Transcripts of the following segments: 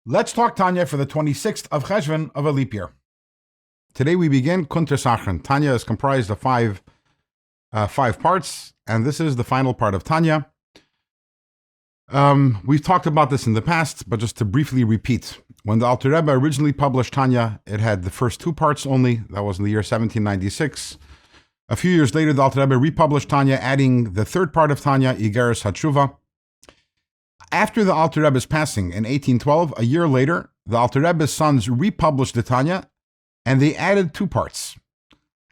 Let's talk Tanya for the 26th of Cheshvan of a leap year. Today we begin Kuntres Acharon. Tanya is comprised of five parts, and this is the final part of Tanya. We've talked about this in the past, but just to briefly repeat, when the Alter Rebbe originally published Tanya, it had the first two parts only. That was in the year 1796. A few years later, the Alter Rebbe republished Tanya, adding the third part of Tanya, Igeres HaTshuva. After the Alter Rebbe's passing in 1812, a year later, the Alter Rebbe's sons republished the Tanya, and they added two parts.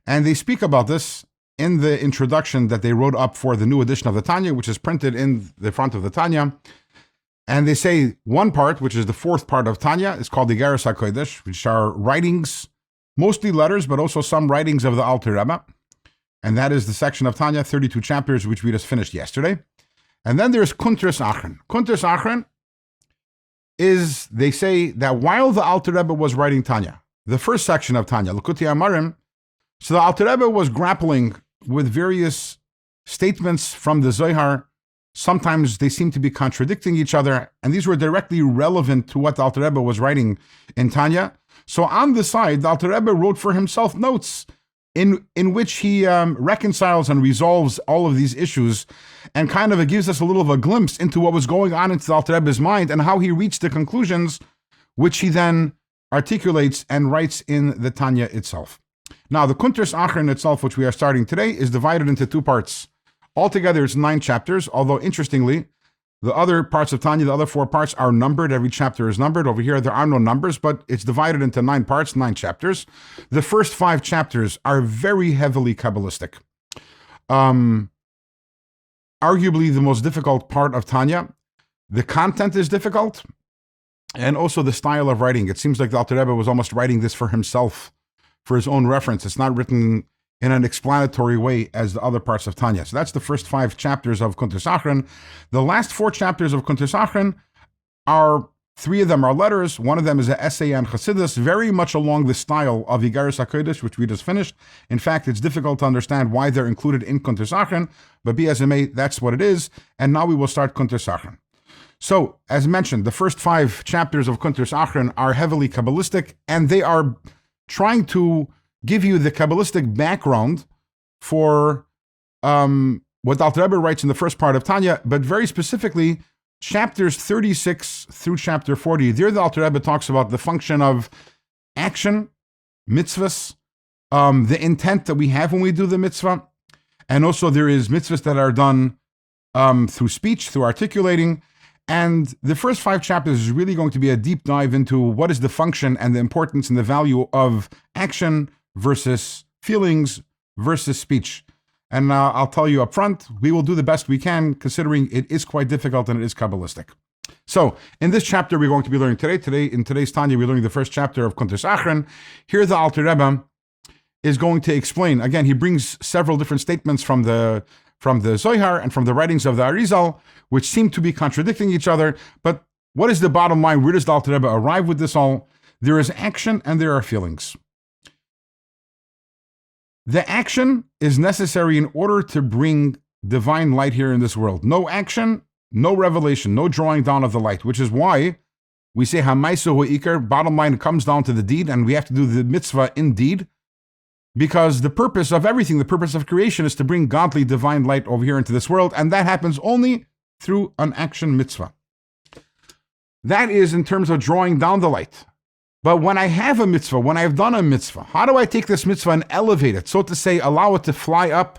And they speak about this in the introduction that they wrote up for the new edition of the Tanya, which is printed in the front of the Tanya. And they say one part, which is the fourth part of Tanya, is called the Igeres HaKodesh, which are writings, mostly letters, but also some writings of the Alter Rebbe. And that is the section of Tanya, 32 chapters, which we just finished yesterday. And then there's Kuntres Acharon. Kuntres Acharon is, they say, that while the Alter Rebbe was writing Tanya, the first section of Tanya, Likutei Amarim, so the Alter Rebbe was grappling with various statements from the Zohar. Sometimes they seem to be contradicting each other, and these were directly relevant to what the Alter Rebbe was writing in Tanya. So on the side, the Alter Rebbe wrote for himself notes in which he reconciles and resolves all of these issues, and kind of gives us a little of a glimpse into what was going on into the Alter Rebbe's mind and how he reached the conclusions, which he then articulates and writes in the Tanya itself. Now, the Kuntres Acharon itself, which we are starting today, is divided into two parts. Altogether, it's 9 chapters, although interestingly, the other parts of Tanya, the other 4 parts, are numbered. Every chapter is numbered. Over here, there are no numbers, but it's divided into 9 parts, 9 chapters. The first 5 chapters are very heavily Kabbalistic. Arguably the most difficult part of Tanya. The content is difficult, and also the style of writing. It seems like the Alter Rebbe was almost writing this for himself, for his own reference. It's not written in an explanatory way as the other parts of Tanya. So that's the first 5 chapters of Kuntres Acharon. The last 4 chapters of Kuntres Acharon are, 3 of them are letters. One of them is an essay on Chassidus, very much along the style of Igeres HaKodesh, which we just finished. In fact, it's difficult to understand why they're included in Kuntres Acharon, but be as it may, that's what it is. And now we will start Kuntres Acharon. So, as mentioned, the first 5 chapters of Kuntres Acharon are heavily Kabbalistic, and they are trying to give you the Kabbalistic background for what Alter Rebbe writes in the first part of Tanya, but very specifically, chapters 36 through chapter 40. There, the Alter Rebbe talks about the function of action, mitzvahs, the intent that we have when we do the mitzvah, and also there is mitzvahs that are done through speech, through articulating. And the first 5 chapters is really going to be a deep dive into what is the function and the importance and the value of action versus feelings versus speech. And I'll tell you up front, we will do the best we can, considering it is quite difficult and it is Kabbalistic. So, in this chapter we're going to be learning today, in today's Tanya, we're learning the first chapter of Kuntres Acharon. Here the Alter Rebbe is going to explain, again, he brings several different statements from the Zohar and from the writings of the Arizal, which seem to be contradicting each other. But what is the bottom line? Where does the Alter Rebbe arrive with this all? There is action and there are feelings. The action is necessary in order to bring divine light here in this world. No action, no revelation, no drawing down of the light, which is why we say Hamaisu Ha'ikar, bottom line, it comes down to the deed, and we have to do the mitzvah in deed, because the purpose of everything, the purpose of creation, is to bring godly divine light over here into this world, and that happens only through an action mitzvah. That is in terms of drawing down the light. But when I have a mitzvah, when I've done a mitzvah, how do I take this mitzvah and elevate it? So to say, allow it to fly up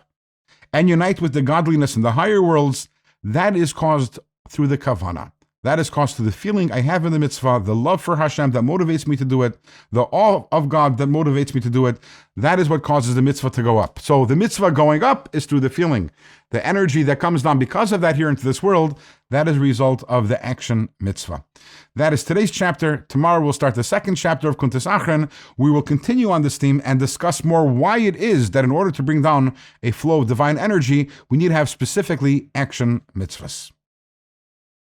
and unite with the godliness in the higher worlds. That is caused through the kavanah. That is caused through the feeling I have in the mitzvah, the love for Hashem that motivates me to do it, the awe of God that motivates me to do it. That is what causes the mitzvah to go up. So the mitzvah going up is through the feeling. The energy that comes down because of that here into this world, that is a result of the action mitzvah. That is today's chapter. Tomorrow we'll start the second chapter of Kuntres Acharon. We will continue on this theme and discuss more why it is that in order to bring down a flow of divine energy, we need to have specifically action mitzvahs.